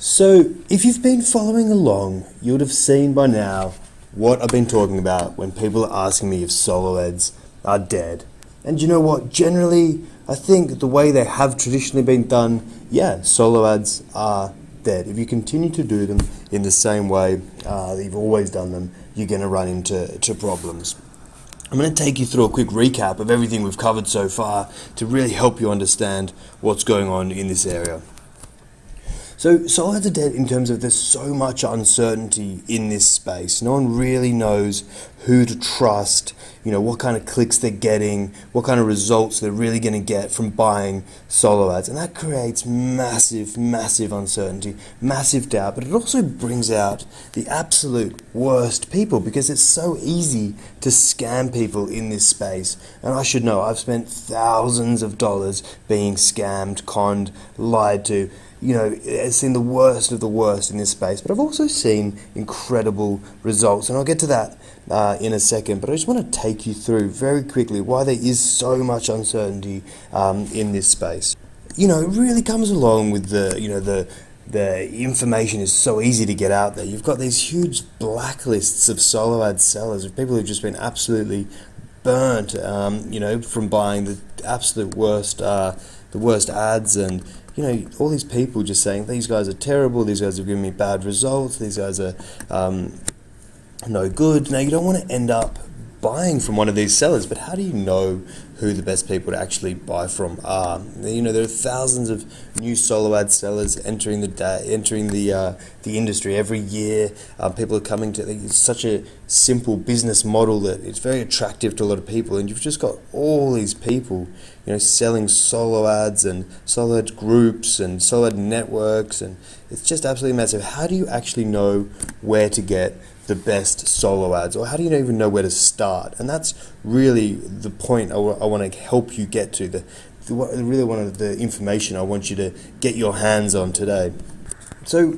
So, if you've been following along, you would have seen by now what I've been talking about when people are asking me if solo eds are dead. And you know what? Generally, I think the way they have traditionally been done, yeah, solo ads are dead. If you continue to do them in the same way that you've always done them, you're going to run into problems. I'm going to take you through a quick recap of everything we've covered so far to really help you understand what's going on in this area. So solo ads are dead in terms of there's so much uncertainty in this space. No one really knows who to trust, what kind of clicks they're getting, what kind of results they're really going to get from buying solo ads. And that creates massive, massive uncertainty, massive doubt, but it also brings out the absolute worst people because it's so easy to scam people in this space. And I should know, I've spent thousands of dollars being scammed, conned, lied to. I've seen the worst of the worst in this space, but I've also seen incredible results, and I'll get to that in a second. But I just want to take you through very quickly why there is so much uncertainty in this space. It really comes along with the information is so easy to get out there. You've got these huge blacklists of solo ad sellers, of people who've just been absolutely burnt, from buying the absolute worst, the worst ads, and all these people just saying, these guys are terrible, these guys have given me bad results, these guys are no good. Now, you don't want to end up buying from one of these sellers, but how do you know who the best people to actually buy from are? There are thousands of new solo ad sellers entering the industry every year. People are coming to it's such a simple business model that it's very attractive to a lot of people, and you've just got all these people selling solo ads and solo ad groups and solo ad networks, and it's just absolutely massive. How do you actually know where to get the best solo ads, or how do you even know where to start? And that's really the point I want to help you get to, really one of the information I want you to get your hands on today. So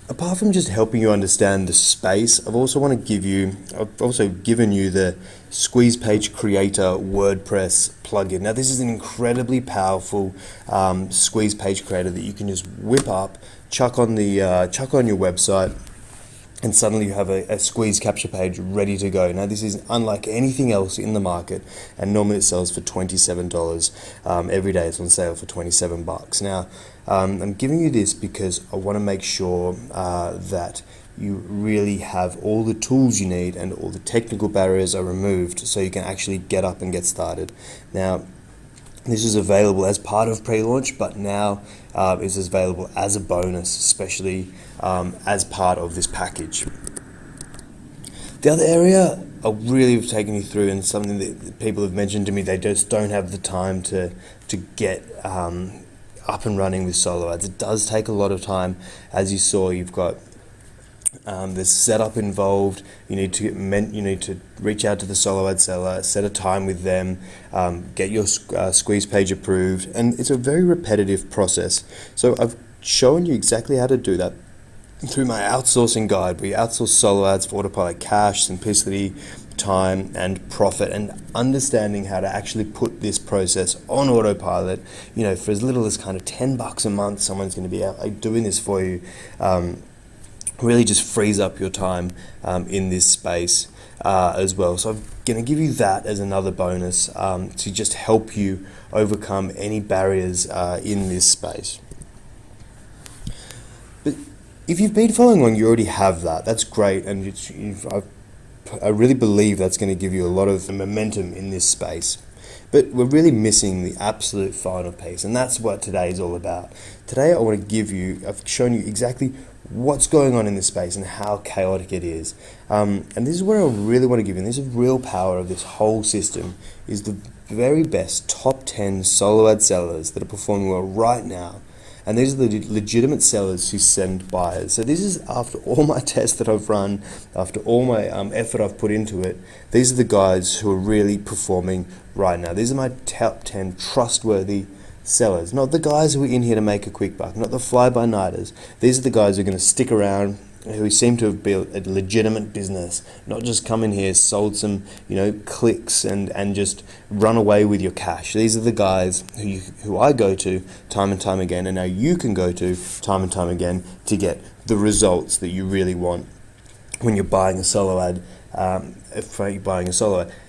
apart from just helping you understand the space, I've also given you the Squeeze Page Creator WordPress plugin. Now, this is an incredibly powerful Squeeze Page Creator that you can just whip up, chuck on your website, and suddenly you have a squeeze capture page ready to go. Now, this is unlike anything else in the market, and normally it sells for $27. Every day it's on sale for $27. Now, I'm giving you this because I want to make sure that you really have all the tools you need and all the technical barriers are removed so you can actually get up and get started. Now, this is available as part of pre-launch, but now is available as a bonus, especially as part of this package. The other area I really have taken you through, and something that people have mentioned to me, they just don't have the time to get up and running with solo ads. It does take a lot of time. As you saw, you've got there's setup involved. You need to reach out to the solo ad seller, set a time with them, get your squeeze page approved, and it's a very repetitive process. So I've shown you exactly how to do that through my outsourcing guide. We outsource solo ads for autopilot cash, simplicity, time, and profit, and understanding how to actually put this process on autopilot. For as little as kind of $10 a month, someone's going to be out doing this for you. Really just frees up your time in this space as well. So I'm going to give you that as another bonus to just help you overcome any barriers in this space. But if you've been following along, you already have that. That's great, and I really believe that's going to give you a lot of momentum in this space. But we're really missing the absolute final piece, and that's what today is all about. Today I've shown you exactly what's going on in this space and how chaotic it is. And this is where I really want to give you, and this is real power of this whole system, is the very best top 10 solo ad sellers that are performing well right now. And these are the legitimate sellers who send buyers. So this is after all my tests that I've run, after all my effort I've put into it. These are the guys who are really performing right now. These are my top 10 trustworthy sellers, not the guys who are in here to make a quick buck, not the fly-by-nighters. These are the guys who are going to stick around who seem to have built a legitimate business, not just come in here, sold some, clicks and just run away with your cash. These are the guys who I go to time and time again, and now you can go to time and time again to get the results that you really want when you're buying a solo ad,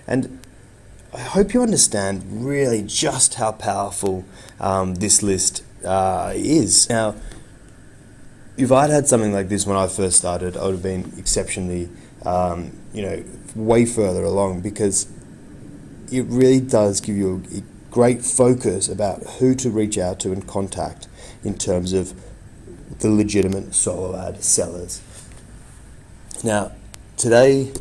And I hope you understand really just how powerful this list is. Now, if I'd had something like this when I first started, I would have been exceptionally, way further along, because it really does give you a great focus about who to reach out to and contact in terms of the legitimate solo ad sellers. Now, today,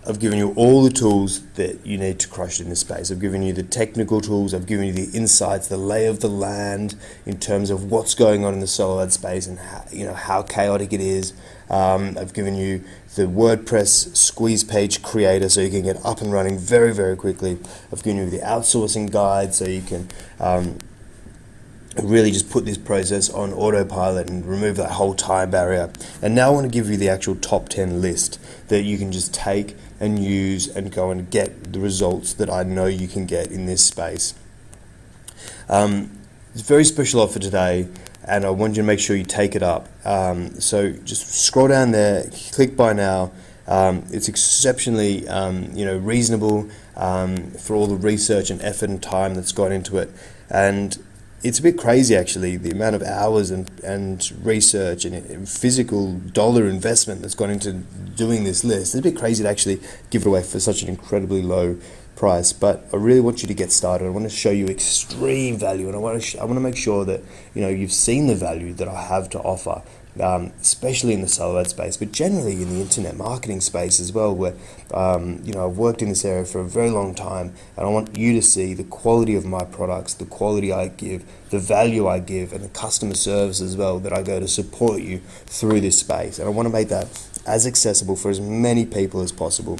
I've given you all the tools that you need to crush in this space. I've given you the technical tools, I've given you the insights, the lay of the land in terms of what's going on in the solo ad space and how chaotic it is. I've given you the WordPress squeeze page creator so you can get up and running very, very quickly. I've given you the outsourcing guide so you can really just put this process on autopilot and remove that whole time barrier. And now I want to give you the actual top 10 list that you can just take and use and go and get the results that I know you can get in this space. It's a very special offer today, and I want you to make sure you take it up. So just scroll down there, click buy now. It's exceptionally reasonable for all the research and effort and time that's gone into it. And it's a bit crazy, actually, the amount of hours and research and physical dollar investment that's gone into doing this list. It's a bit crazy to actually give it away for such an incredibly low price, but I really want you to get started. I want to show you extreme value, and I want to make sure that you've seen the value that I have to offer, especially in the solo ad space, but generally in the internet marketing space as well, where I've worked in this area for a very long time, and I want you to see the quality of my products, the quality I give, the value I give, and the customer service as well that I go to support you through this space. And I want to make that as accessible for as many people as possible.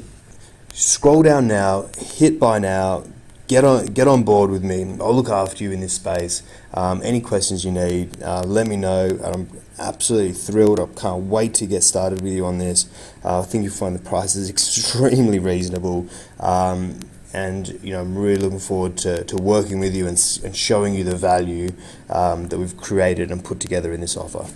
Scroll down now, hit buy now, get on board with me. I'll look after you in this space. Any questions you need, let me know. And I'm absolutely thrilled. I can't wait to get started with you on this. I think you'll find the prices extremely reasonable. And I'm really looking forward to working with you and showing you the value that we've created and put together in this offer.